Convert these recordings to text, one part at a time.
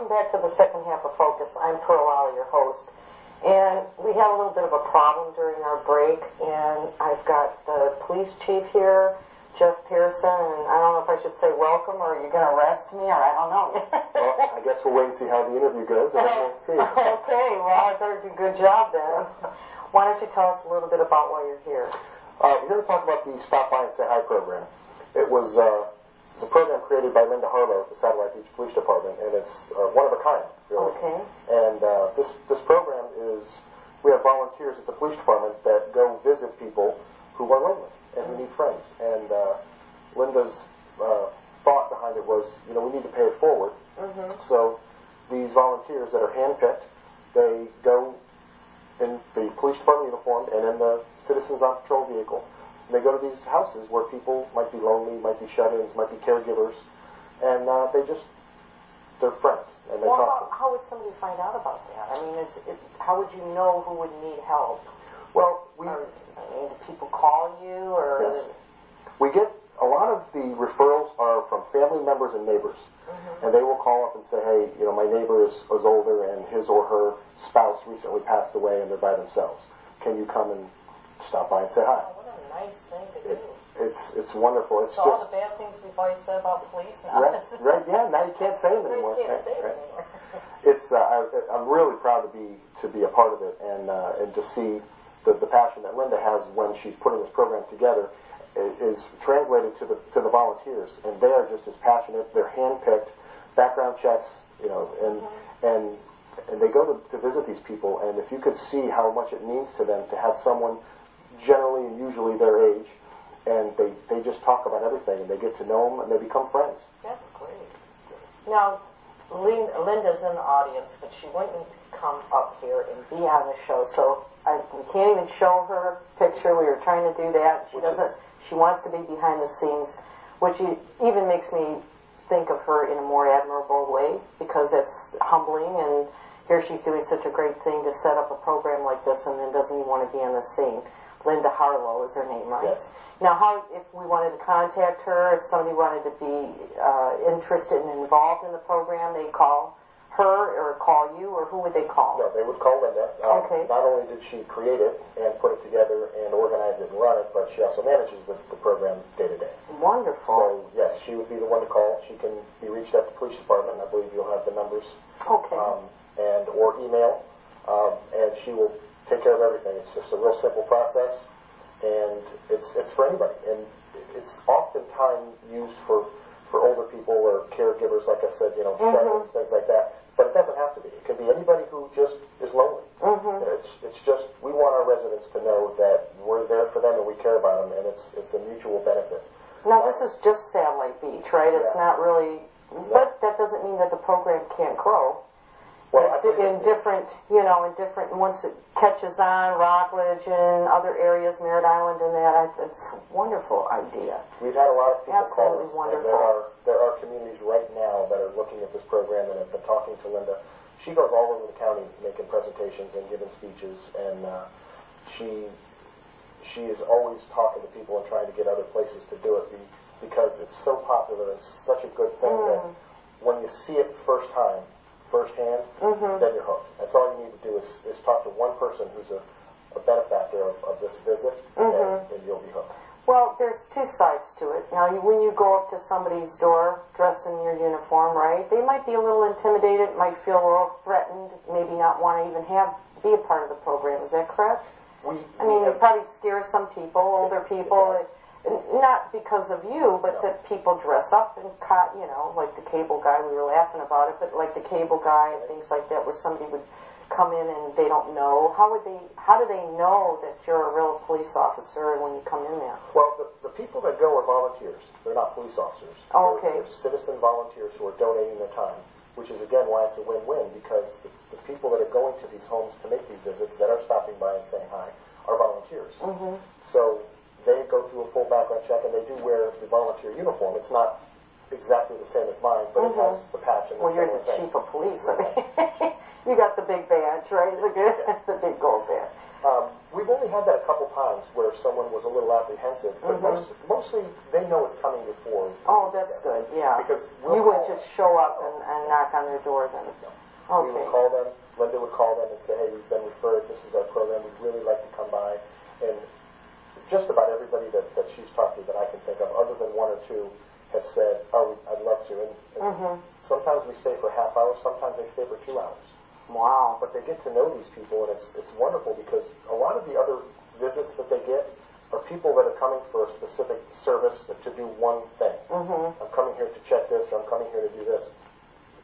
welcome back to the second half of Focus. I'm Pearl Lally, your host. And we had a little bit of a problem during our break, and I've got the police chief here, Jeff Pearson, and I don't know if I should say welcome, or are you going to arrest me, or I don't know. Well, I guess we'll wait and see how the interview goes, and we'll see. Okay, well, I better do a good job then. Why don't you tell us a little bit about why you're here? We're here to talk about the Stop By and Say Hi program. It was a program created by Linda Harlow at the Satellite Beach Police Department, and it's one of a kind, really. Okay. And this program is, we have volunteers at the police department that go visit people who are lonely and who need friends. And Linda's thought behind it was, we need to pay it forward. So these volunteers that are handpicked, they go in the police department uniform and in the Citizens on Patrol vehicle. And they go to these houses where people might be lonely, might be shut-ins, might be caregivers, and they're friends, and they talk to them. How would somebody find out about that? I mean, how would you know who would need help? Well, do people call you, or? Yes. We get, a lot of the referrals are from family members and neighbors. And they will call up and say, hey, my neighbor is older and his or her spouse recently passed away and they're by themselves. Can you come and stop by and say hi? Oh, what a nice thing to do. It's wonderful. It's so just all the bad things we've always said about police now. Right, yeah, now you can't say them anymore. You can't say them anymore. It's I'm really proud to be a part of it and to see the passion that Linda has when she's putting this program together is translated to the volunteers, and they are just as passionate. They're handpicked, background checks, and they go to visit these people. And if you could see how much it means to them to have someone generally and usually their age, and they just talk about everything, and they get to know them, and they become friends. That's great. Now, Linda's in the audience, but she wouldn't come up here and be on the show, so we can't even show her picture. We were trying to do that. She doesn't. She wants to be behind the scenes, which even makes me think of her in a more admirable way, because it's humbling, and here she's doing such a great thing to set up a program like this and then doesn't even want to be on the scene. Linda Harlow is her name, right? Yes. Now, if we wanted to contact her, if somebody wanted to be interested and involved in the program, they'd call her or call you, or who would they call? No, they would call Linda. Okay. Not only did she create it and put it together and organize it and run it, but she also manages the program day to day. Wonderful. So, yes, she would be the one to call. She can be reached at the police department, and I believe you'll have the numbers. Okay. Or email, and she will take care of everything. It's just a real simple process, and it's for anybody. And it's oftentimes used for older people or caregivers, like I said, shut-ins, things like that. But it doesn't have to be. It could be anybody who just is lonely. It's just, we want our residents to know that we're there for them and we care about them, and it's a mutual benefit. Now, this is just Satellite Beach, right? It's not really, but that doesn't mean that the program can't grow. Well, once it catches on, Rockledge and other areas, Merritt Island and that, it's a wonderful idea. We've had a lot of people Absolutely call us. Wonderful. And there are communities right now that are looking at this program and have been talking to Linda. She goes all over the county making presentations and giving speeches, and she is always talking to people and trying to get other places to do it because it's so popular. It's such a good thing that when you see it firsthand, then you're hooked. That's all you need to do is talk to one person who's a benefactor of this visit, and you'll be hooked. Well, there's two sides to it. Now, when you go up to somebody's door dressed in your uniform, right, they might be a little intimidated, might feel a little threatened, maybe not want to even be a part of the program. Is that correct? It probably scares some people, older people. Not because of you, but that people dress up and like the cable guy, we were laughing about it, but like the cable guy and things like that, where somebody would come in and they don't know. How do they know that you're a real police officer when you come in there? Well, the people that go are volunteers. They're not police officers. Oh, okay. They're citizen volunteers who are donating their time, which is, again, why it's a win-win, because the people that are going to these homes to make these visits, that are stopping by and saying hi, are volunteers. So they go through a full background check, and they do wear the volunteer uniform. It's not exactly the same as mine, but it has the patch and the you're the chief of police. I mean, you got the big badge, right? The big gold badge. We've only had that a couple times where someone was a little apprehensive, but mostly they know it's coming before. Oh, that's good, yeah. Because you would just show up and knock on their door then. No. We would call them. Linda would call them and say, hey, we've been referred. This is our program. We'd really like to come by. And just about everybody that she's talked to that I can think of, other than one or two, have said, oh, I'd love to. And sometimes we stay for a half hour. Sometimes they stay for 2 hours. Wow. But they get to know these people, and it's wonderful because a lot of the other visits that they get are people that are coming for a specific service to do one thing. I'm coming here to check this, or I'm coming here to do this.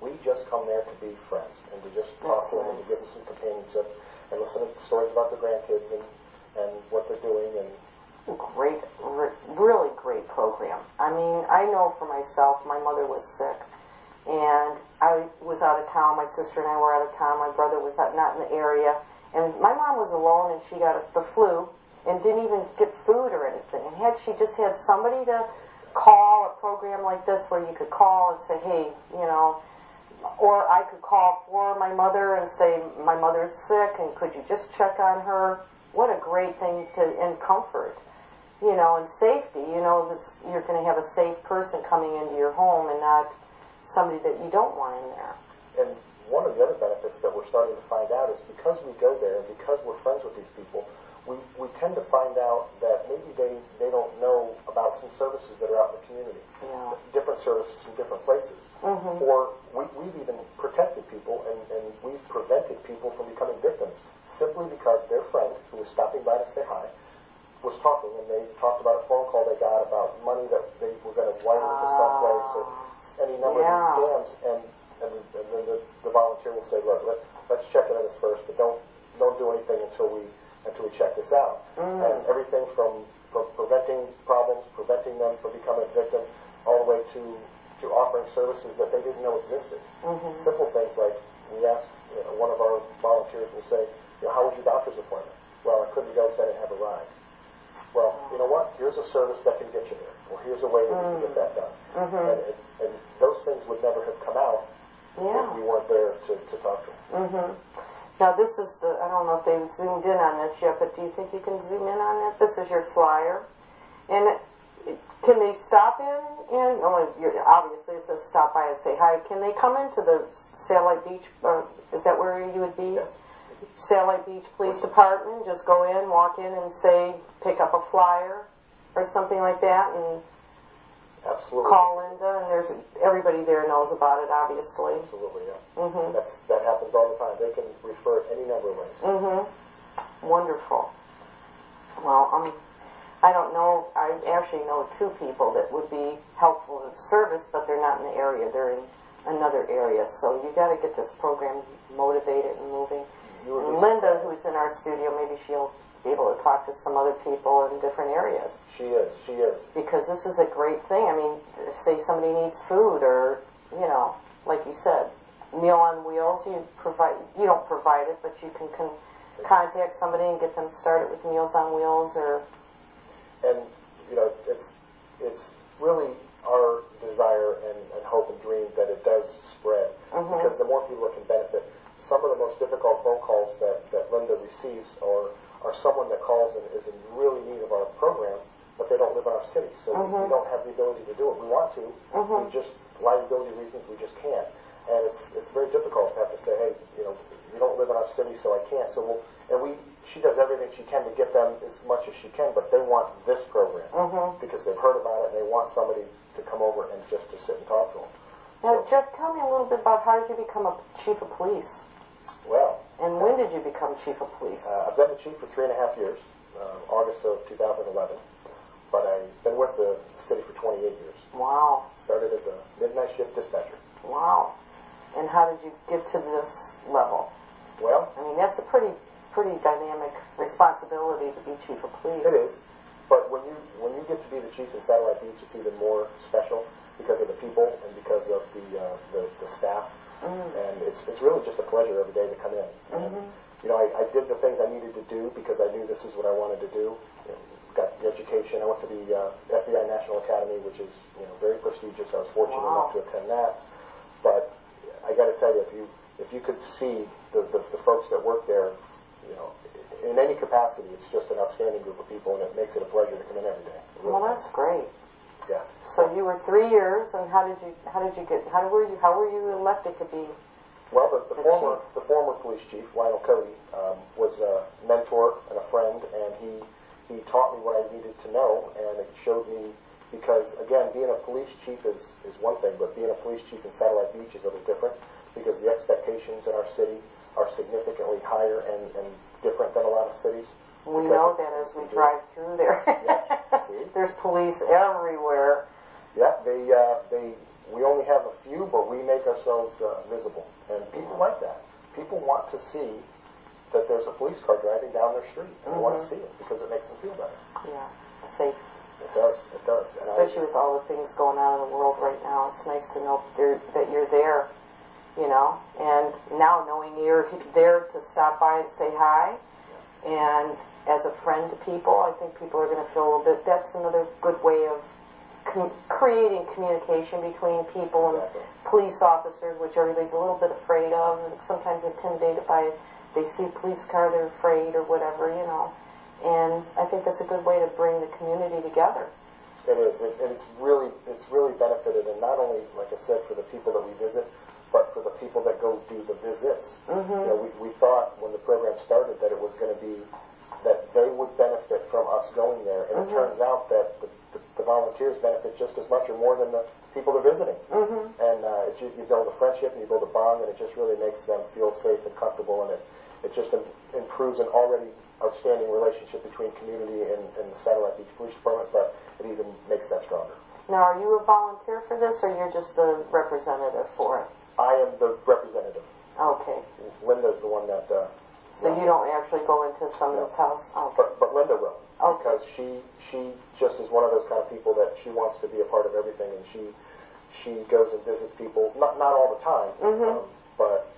We just come there to be friends and to just talk to them and to give them some companionship and listen to stories about their grandkids and what they're doing. And great, really great program. I mean, I know for myself, my mother was sick, and I was out of town. My sister and I were out of town. My brother was not in the area, and my mom was alone, and she got the flu and didn't even get food or anything. And had she just had somebody to call, a program like this where you could call and say, hey, you know, or I could call for my mother and say, my mother's sick, and could you just check on her? What a great thing and comfort, you know, and safety. You know, you're going to have a safe person coming into your home and not somebody that you don't want in there. And one of the other benefits that we're starting to find out is because we go there and because we're friends with these people, we tend to find out that maybe they don't know about some services that are out in the community. Yeah. Different services from different places. Or we've even protected people and we've prevented people from becoming victims simply because their friend, who was stopping by to say hi, was talking, and they talked about a phone call they got about money that they were going to wire into someplace or any number of these scams, and then the volunteer will say, look, let's check into this first, but don't do anything until we check this out. And everything from preventing problems, preventing them from becoming a victim, all the way to offering services that they didn't know existed. Simple things like we ask, one of our volunteers will say, how was your doctor's appointment? Well, I couldn't go because I didn't have a ride. Well, you know what? Here's a service that can get you there. Or here's a way that you can get that done. And those things would never have come out if we weren't there to talk to them. Now this is I don't know if they've zoomed in on this yet, but do you think you can zoom in on it? This is your flyer. And can they stop in? Obviously it says stop by and say hi. Can they come into the Satellite Beach, or is that where you would be? Yes. Satellite Beach Police Department, just go in, walk in and say, pick up a flyer or something like that, and absolutely call Linda, and there's everybody there knows about it, obviously. Absolutely, yeah. That happens all the time. They can refer any number of ways. Wonderful. Well, I don't know, I actually know 2 people that would be helpful in the service, but they're not in the area, they're in another area, so you got to get this program motivated and moving. And Linda, who's in our studio, maybe she'll be able to talk to some other people in different areas. She is. Because this is a great thing. I mean, say somebody needs food, or, like you said, Meal on Wheels, you don't provide it, but you can contact somebody and get them started with Meals on Wheels, or... And, it's really our desire and hope and dream that it does spread, because the more people that can benefit. Some of the most difficult phone calls that Linda receives are someone that calls and is in really need of our program, but they don't live in our city, so we don't have the ability to do it. We want to, we just, liability reasons, we just can't. And it's very difficult to have to say, hey, you don't live in our city, so I can't. So she does everything she can to get them as much as she can, but they want this program because they've heard about it and they want somebody to come over and just to sit and talk to them. Now, Jeff, tell me a little bit about how did you become a chief of police? Well... And when did you become chief of police? I've been the chief for 3.5 years, August of 2011. But I've been with the city for 28 years. Wow. Started as a midnight shift dispatcher. Wow. And how did you get to this level? Well... I mean, that's a pretty dynamic responsibility to be chief of police. It is. But when you get to be the chief in Satellite Beach, it's even more special because of the people and because of the staff. And it's really just a pleasure every day to come in. And, I did the things I needed to do because I knew this is what I wanted to do. Got the education. I went to the FBI National Academy, which is very prestigious. I was fortunate enough to attend that. But I got to tell you, if you could see the folks that work there, in any capacity, it's just an outstanding group of people, and it makes it a pleasure to come in every day. Really well, that's great. Yeah. So you were 3 years, and how were you elected to be? Well, the former police chief, Lionel Cody, was a mentor and a friend, and he taught me what I needed to know, and it showed me, because again, being a police chief is one thing, but being a police chief in Satellite Beach is a little different, because the expectations in our city are significantly higher and different than a lot of cities. We know that as we drive through there. Yes, see? There's police everywhere. Yeah, we only have a few, but we make ourselves visible, and people like that. People want to see that there's a police car driving down their street, and they want to see it because it makes them feel better. Yeah, safe. It does. And especially with all the things going on in the world right now, it's nice to know that you're there, you know. And now knowing you're there to stop by and say hi, and as a friend to people, I think people are going to feel a little bit. That's another good way of creating communication between people and police officers, which everybody's a little bit afraid of, and sometimes intimidated by. They see a police car, they're afraid or whatever, you know. And I think that's a good way to bring the community together. It is, and it's really benefited, and not only, like I said, for the people that we visit, but for the people that go do the visits. Mm-hmm. You know, we thought when the program started that it was going to be that they would benefit from us going there, and it turns out that the volunteers benefit just as much or more than the people they're visiting. Mm-hmm. And you build a friendship and you build a bond, and it just really makes them feel safe and comfortable, and it just improves an already outstanding relationship between community and the Satellite Beach Police Department, but it even makes that stronger. Now, are you a volunteer for this, or you're just the representative for it? I am the representative. Okay. Linda's the one that... So you don't actually go into someone's house? Okay. But Linda will. Okay. Because she just is one of those kind of people that she wants to be a part of everything, and she goes and visits people, not all the time, but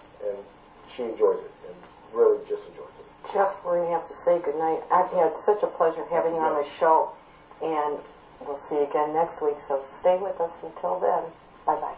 she enjoys it, and really just enjoys it. Jeff, we're going to have to say goodnight. I've had such a pleasure having you on the show, and we'll see you again next week, so stay with us until then. Bye-bye.